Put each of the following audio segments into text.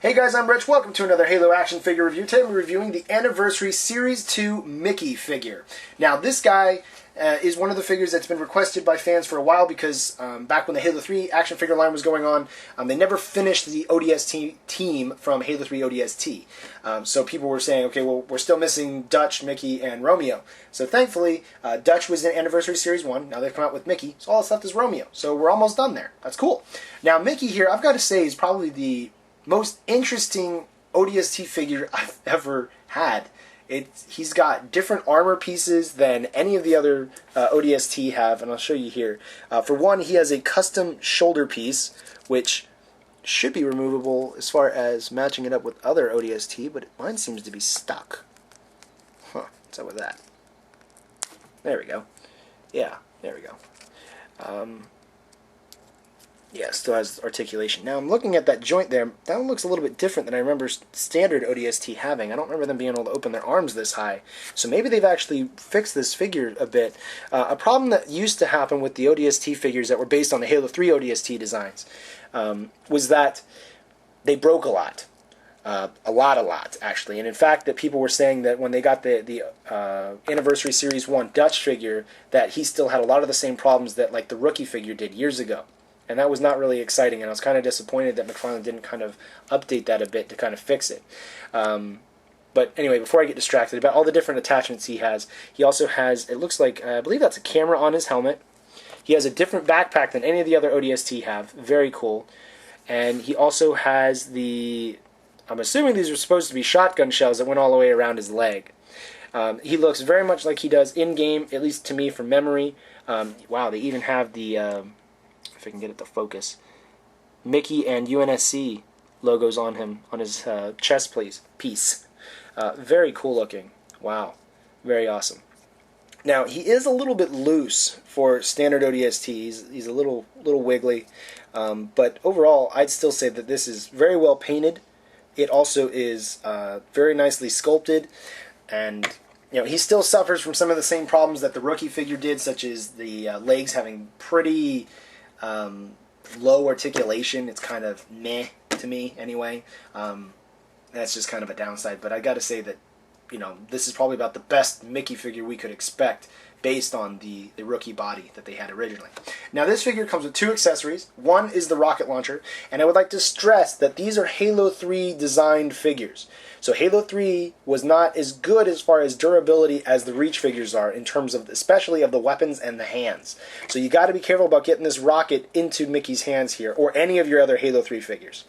Hey guys, I'm Rich. Welcome to another Halo action figure review. Today I'm reviewing the Anniversary Series 2 Mickey figure. Now this guy is one of the figures that's been requested by fans for a while because back when the Halo 3 action figure line was going on, they never finished the ODST team from Halo 3 ODST. So people were saying, okay, well, we're still missing Dutch, Mickey, and Romeo. So thankfully, Dutch was in Anniversary Series 1. Now they've come out with Mickey, so all that's left is Romeo. So we're almost done there. That's cool. Now Mickey here, I've got to say, is probably the most interesting ODST figure I've ever had. He's got different armor pieces than any of the other ODST have, and I'll show you here. For one, he has a custom shoulder piece, which should be removable as far as matching it up with other ODST, but mine seems to be stuck. Huh, what's up with that? There we go. Yeah, there we go. Yeah, still has articulation. Now I'm looking at that joint there. That one looks a little bit different than I remember standard ODST having. I don't remember them being able to open their arms this high. So maybe they've actually fixed this figure a bit. A problem that used to happen with the ODST figures that were based on the Halo 3 ODST designs was that they broke a lot. A lot, actually. And in fact, that people were saying that when they got the Anniversary Series 1 Dutch figure, that he still had a lot of the same problems that like the rookie figure did years ago. And that was not really exciting, and I was kind of disappointed that McFarlane didn't kind of update that a bit to kind of fix it. But anyway, before I get distracted, about all the different attachments he also has, it looks like, I believe that's a camera on his helmet. He has a different backpack than any of the other ODST have. Very cool. And he also has I'm assuming these are supposed to be shotgun shells that went all the way around his leg. He looks very much like he does in-game, at least to me from memory. Wow, they even have the... if I can get it to focus, Mickey and UNSC logos on him, on his chest piece. Very cool looking. Wow. Very awesome. Now, he is a little bit loose for standard ODST. He's a little wiggly. But overall, I'd still say that this is very well painted. It also is very nicely sculpted. And he still suffers from some of the same problems that the rookie figure did, such as the legs having pretty... low articulation. It's kind of meh to me anyway. That's just kind of a downside, but I gotta say that this is probably about the best Mickey figure we could expect based on the rookie body that they had originally. Now this figure comes with two accessories. One is the rocket launcher, and I would like to stress that these are Halo 3 designed figures. So Halo 3 was not as good as far as durability as the Reach figures are in terms of, especially of the weapons and the hands. So you got to be careful about getting this rocket into Mickey's hands here, or any of your other Halo 3 figures.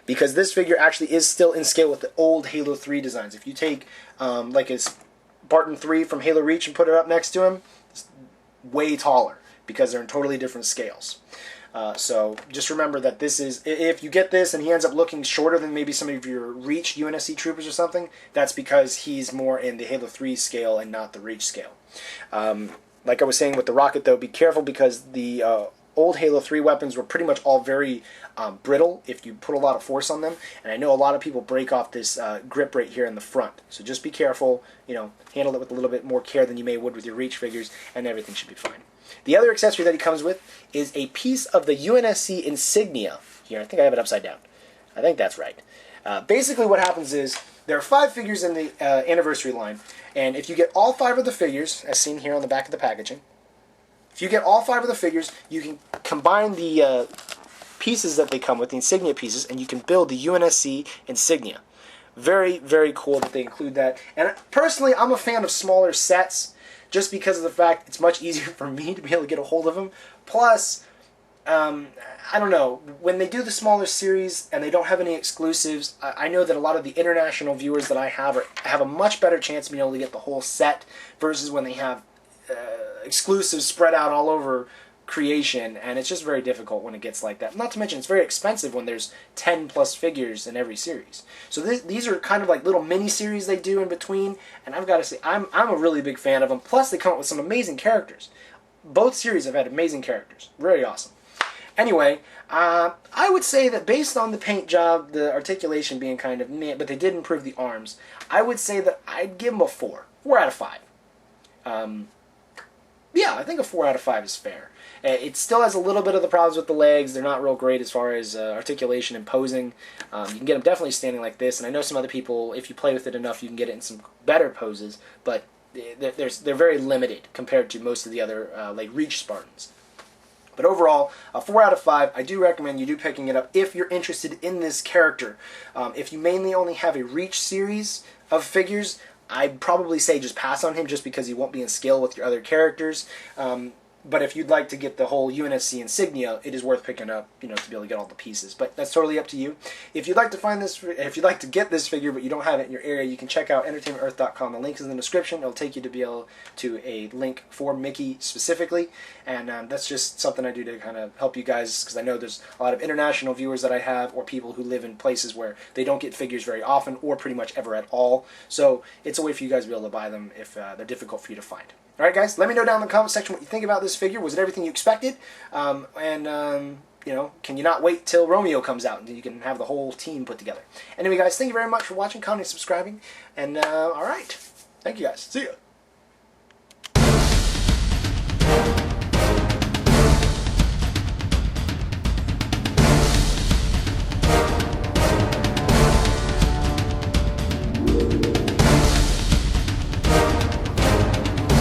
Because this figure actually is still in scale with the old Halo 3 designs. If you take like a Spartan 3 from Halo Reach and put it up next to him, it's way taller because they're in totally different scales. So just remember that this is, if you get this and he ends up looking shorter than maybe some of your Reach UNSC troopers or something, that's because he's more in the Halo 3 scale and not the Reach scale. Like I was saying with the rocket though, be careful because the old Halo 3 weapons were pretty much all very brittle if you put a lot of force on them, and I know a lot of people break off this grip right here in the front. So just be careful, handle it with a little bit more care than you would with your Reach figures, and everything should be fine. The other accessory that he comes with is a piece of the UNSC Insignia. Here, I think I have it upside down. I think that's right. Basically what happens is, there are 5 figures in the Anniversary line, and if you get all 5 of the figures, as seen here on the back of the packaging, if you get all 5 of the figures, you can combine the pieces that they come with, the Insignia pieces, and you can build the UNSC Insignia. Very, very cool that they include that. And personally, I'm a fan of smaller sets, just because of the fact it's much easier for me to be able to get a hold of them. Plus, I don't know, when they do the smaller series and they don't have any exclusives, I know that a lot of the international viewers that I have a much better chance of being able to get the whole set versus when they have exclusives spread out all over creation, and it's just very difficult when it gets like that. Not to mention it's very expensive when there's 10 plus figures in every series. So these are kind of like little mini series they do in between, and I've got to say I'm a really big fan of them. Plus they come up with some amazing characters. Both series have had amazing characters. Very awesome. Anyway, I would say that based on the paint job, the articulation being kind of meh, but they did improve the arms, I would say that I'd give them a 4 out of 5. Yeah, I think a 4 out of 5 is fair. It still has a little bit of the problems with the legs. They're not real great as far as articulation and posing. You can get them definitely standing like this, and I know some other people, if you play with it enough, you can get it in some better poses, but they're very limited compared to most of the other like Reach Spartans. But overall, a 4 out of 5. I do recommend you do picking it up if you're interested in this character. If you mainly only have a Reach series of figures, I'd probably say just pass on him just because he won't be in scale with your other characters. But if you'd like to get the whole UNSC Insignia, it is worth picking up, to be able to get all the pieces. But that's totally up to you. If you'd like to find this, if you'd like to get this figure but you don't have it in your area, you can check out entertainmentearth.com. The link is in the description. It'll take you to a link for Mickey specifically, and that's just something I do to kind of help you guys, because I know there's a lot of international viewers that I have, or people who live in places where they don't get figures very often, or pretty much ever at all. So it's a way for you guys to be able to buy them if they're difficult for you to find. Alright guys, let me know down in the comment section what you think about this figure. Was it everything you expected? Can you not wait till Romeo comes out and you can have the whole team put together? Anyway guys, thank you very much for watching, commenting, subscribing, and alright. Thank you guys. See ya.